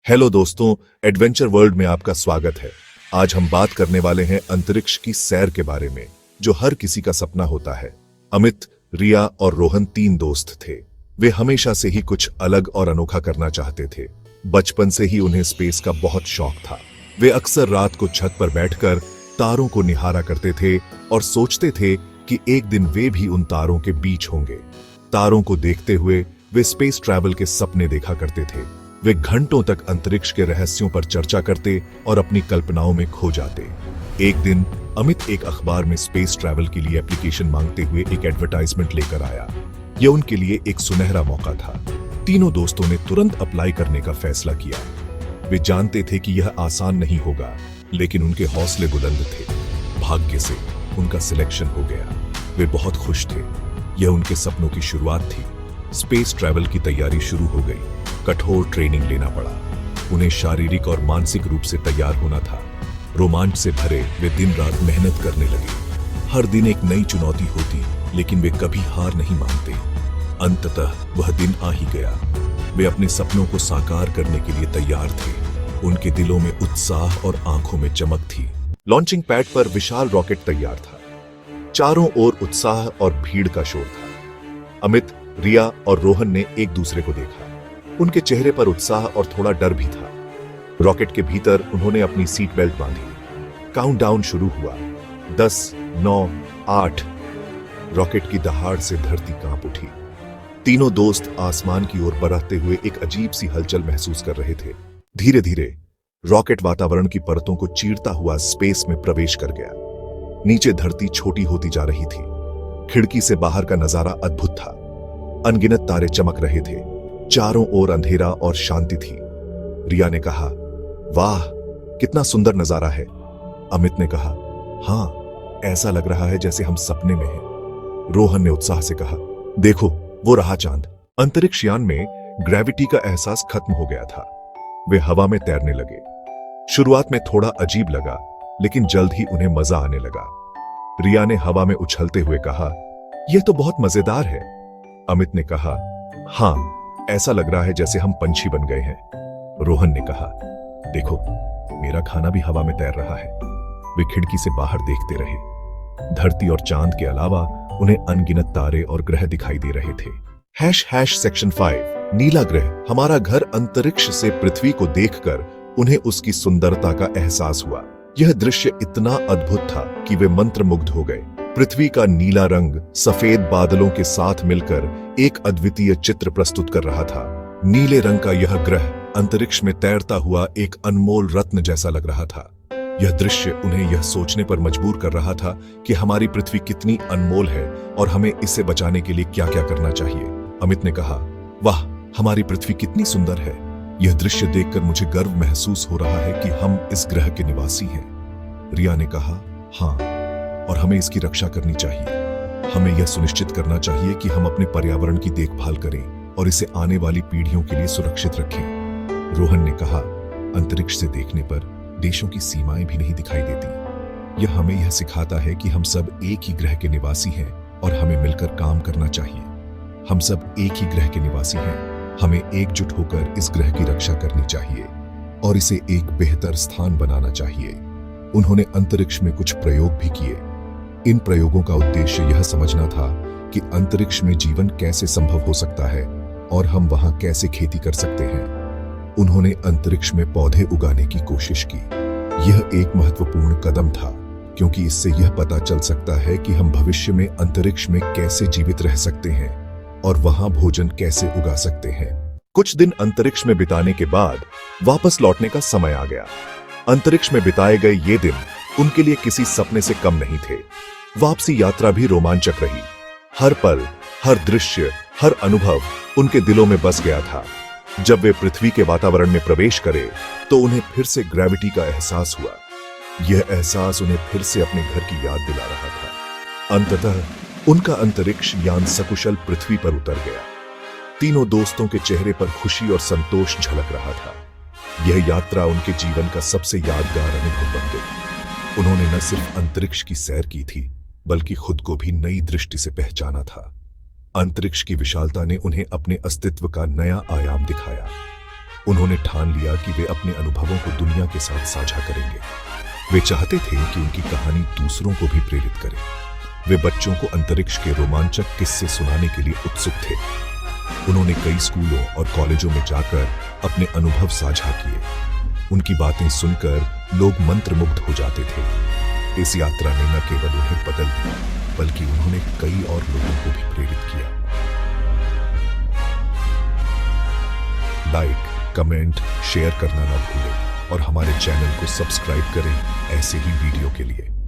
Hello दोस्तों, adventure world में आपका स्वागत है। आज हम बात करने वाले हैं अंतरिक्ष की सैर के बारे में, जो हर किसी का सपना होता है। अमित, रिया और रोहन 3 दोस्त थे। वे हमेशा से ही कुछ अलग और अनोखा करना चाहते थे। बचपन से ही उन्हें स्पेस का बहुत शौक था। वे अक्सर रात को छत पर बैठकर तारों को निहारा करते थे और सोचते थे कि एक दिन वे भी उन तारों के बीच होंगे। तारों को देखते हुए वे स्पेस ट्रैवल के सपने देखा करते थे। वे घंटों तक अंतरिक्ष के रहस्यों पर चर्चा करते और अपनी कल्पनाओं में खो जाते। एक दिन अमित एक अखबार में स्पेस ट्रैवल के लिए एप्लीकेशन मांगते हुए एक एडवर्टाइजमेंट लेकर आया। यह उनके लिए एक सुनहरा मौका था। तीनों दोस्तों ने तुरंत अप्लाई करने का फैसला किया। वे जानते थे कि यह आसान नहीं होगा, लेकिन उनके हौसले बुलंद थे। भाग्य से उनका सिलेक्शन हो गया। वे बहुत खुश थे। यह उनके सपनों की शुरुआत थी। स्पेस ट्रैवल की तैयारी शुरू हो गई। कठोर ट्रेनिंग लेना पड़ा। उन्हें शारीरिक और मानसिक रूप से तैयार होना था। रोमांच से भरे वे दिन रात मेहनत करने लगे। हर दिन एक नई चुनौती होती, लेकिन वे कभी हार नहीं मानते। अंततः वह दिन आ ही गया। वे अपने सपनों को साकार करने के लिए तैयार थे। उनके दिलों में उत्साह और आंखों में चमक थी। लॉन्चिंग पैड पर विशाल रॉकेट तैयार था। चारों ओर उत्साह और भीड़ का शोर था। अमित, रिया और रोहन ने एक दूसरे को देखा। उनके चेहरे पर उत्साह और थोड़ा डर भी था। रॉकेट के भीतर उन्होंने अपनी सीट बेल्ट बांधी। काउंटडाउन शुरू हुआ। 10, 9, 8। रॉकेट की दहाड़ से धरती कांप उठी। तीनों दोस्त आसमान की ओर बढ़ते हुए एक अजीब सी हलचल महसूस कर रहे थे। धीरे धीरे रॉकेट वातावरण की परतों को चीरता हुआ स्पेस में प्रवेश कर गया। नीचे धरती छोटी होती जा रही थी। खिड़की से बाहर का नजारा अद्भुत था। अनगिनत तारे चमक रहे थे। चारों ओर अंधेरा और शांति थी। रिया ने कहा, वाह, कितना सुंदर नजारा है। अमित ने कहा, हाँ, ऐसा लग रहा है जैसे हम सपने में हैं। रोहन ने उत्साह से कहा, देखो, वो रहा चांद। अंतरिक्ष यान में ग्रेविटी का एहसास खत्म हो गया था। वे हवा में तैरने लगे। शुरुआत में थोड़ा अजीब लगा, लेकिन जल्द ही उन्हें मजा आने लगा। रिया ने हवा में उछलते हुए कहा, यह तो बहुत मजेदार है। अमित ने कहा, हाँ, ऐसा लग रहा है जैसे हम पंछी बन गए हैं। रोहन ने कहा, देखो, मेरा खाना भी हवा में तैर रहा है। वे खिड़की से बाहर देखते रहे। धरती और चांद के अलावा उन्हें अनगिनत तारे और ग्रह दिखाई दे रहे थे। सेक्शन 5 नीला ग्रह। हमारा घर अंतरिक्ष से पृथ्वी को देखकर उन्हें उसकी सुंदरता का एहसास हुआ। यह दृश्य इतना अद्भुत था कि वे मंत्रमुग्ध हो गए। पृथ्वी का नीला रंग सफेद बादलों के साथ मिलकर एक अद्वितीय चित्र प्रस्तुत कर रहा था। नीले रंग का यह ग्रह अंतरिक्ष में तैरता हुआ एक अनमोल रत्न जैसा लग रहा था। यह दृश्य उन्हें यह सोचने पर मजबूर कर रहा था कि हमारी पृथ्वी कितनी अनमोल है और हमें इसे बचाने के लिए क्या क्या करना चाहिए। अमित ने कहा, वाह, हमारी पृथ्वी कितनी सुंदर है। यह दृश्य देखकर मुझे गर्व महसूस हो रहा है कि हम इस ग्रह के निवासी हैं। रिया ने कहा, हाँ, और हमें इसकी रक्षा करनी चाहिए। हमें यह सुनिश्चित करना चाहिए कि हम अपने पर्यावरण की देखभाल करें और इसे आने वाली पीढ़ियों के लिए सुरक्षित रखें। रोहन ने कहा, अंतरिक्ष से देखने पर देशों की सीमाएं भी नहीं दिखाई देती। यह हमें यह सिखाता है कि हम सब एक ही ग्रह के निवासी हैं और हमें मिलकर काम करना चाहिए। हम सब एक ही ग्रह के निवासी हैं। हमें एकजुट होकर इस ग्रह की रक्षा करनी चाहिए और इसे एक बेहतर स्थान बनाना चाहिए। उन्होंने अंतरिक्ष में कुछ प्रयोग भी किए। इन प्रयोगों का उद्देश्य यह समझना था कि अंतरिक्ष में जीवन कैसे संभव हो सकता है और हम वहां कैसे खेती कर सकते हैं। उन्होंने अंतरिक्ष में पौधे उगाने की कोशिश की। यह एक महत्वपूर्ण कदम था, क्योंकि इससे यह पता चल सकता है कि हम भविष्य में अंतरिक्ष में कैसे जीवित रह सकते हैं और वहां भोजन कैसे उगा सकते हैं। कुछ दिन अंतरिक्ष में बिताने के बाद वापस लौटने का समय आ गया। अंतरिक्ष में बिताए गए ये दिन उनके लिए किसी सपने से कम नहीं थे। वापसी यात्रा भी रोमांचक रही। हर पल, हर दृश्य, हर अनुभव उनके दिलों में बस गया था। जब वे पृथ्वी के वातावरण में प्रवेश करे तो उन्हें फिर से ग्रेविटी का एहसास हुआ। यह एहसास उन्हें फिर से अपने घर की याद दिला रहा था। अंततः उनका अंतरिक्ष यान सकुशल पृथ्वी पर उतर गया। तीनों दोस्तों के चेहरे पर खुशी और संतोष झलक रहा था। यह यात्रा उनके जीवन का सबसे यादगार अनुभव बन गई। उन्होंने न सिर्फ अंतरिक्ष की सैर की थी, बल्कि खुद को भी नई दृष्टि से पहचाना था। अंतरिक्ष की विशालता ने उन्हें अपने अस्तित्व का नया आयाम दिखाया। उन्होंने ठान लिया कि वे अपने अनुभवों को दुनिया के साथ साझा करेंगे। वे चाहते थे कि उनकी कहानी दूसरों को भी प्रेरित करे। वे बच्चों को अंतरिक्ष के रोमांचक किस्से सुनाने के लिए उत्सुक थे। उन्होंने कई स्कूलों और कॉलेजों में जाकर अपने अनुभव साझा किए। उनकी बातें सुनकर लोग मंत्रमुग्ध हो जाते थे। इस यात्रा ने न केवल उन्हें बदल दिया, बल्कि उन्होंने कई और लोगों को भी प्रेरित किया। लाइक, कमेंट, शेयर करना ना भूलें और हमारे चैनल को सब्सक्राइब करें ऐसे ही वीडियो के लिए।